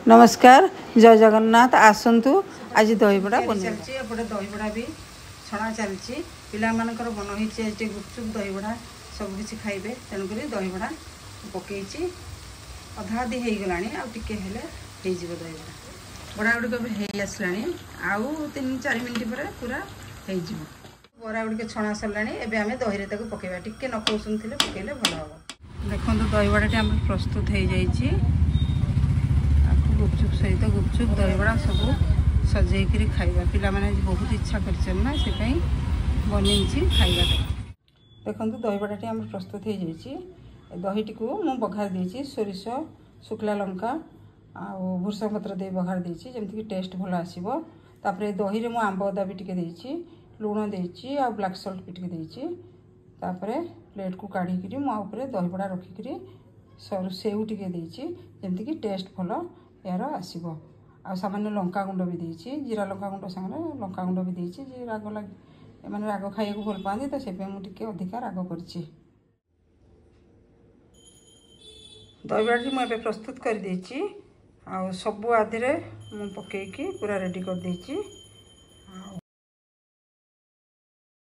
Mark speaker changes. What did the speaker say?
Speaker 1: नमस्कार जय जगन्नाथ आसतु आज दहीबड़ा बन
Speaker 2: चलती एपटे दहीबड़ा भी छणा चलती पिला मानकर मन होती आज गुपचुप दहीबड़ा सबकि खाइबे तेणुक दहीबड़ा पकई अधा अधी हो गला आगे दहीबड़ा बड़ा गुड़िक आसला आउ 3-4 मिनट पर पूरा हो बरा गुड़िक छणा सरला एवं आम दही पकईवा टिके नख उषुम थे पकईले भल हम देखो दहीबड़ा आम प्रस्तुत हो जाइए गुपचुप सहित गुपचुप दहीबड़ा सब सजेक खाइबा पिला माने बहुत इच्छा करना से बनई खाइबा देखो दहीबड़ाटी आम प्रस्तुत हो जाइए दहीटी को मु बघार देती सोरिष शुक्ला लंका आउ भूषण पत्र दे बघार देती जमीक टेस्ट भल आसो तापर दही में आंब अदा भी टिके देती लुण देती आ ब्लैक सल्ट भी टिके देती तापर प्लेट को काढ़ी मुझे दहीबड़ा रखिक सेव टिके देती जमीक टेस्ट भल यार आसो आ सामान्य लंका गुंड भी देती जीरा लंका गुंड सामने लंका गुंड भी देती जी राग लगे मैंने राग खाइबा भल पाती तो से मुझे अधिका राग कर दहीबड़ा मुझे प्रस्तुत कर देची आ सब आधे मु पकईकी पूरा रेडी कर देची।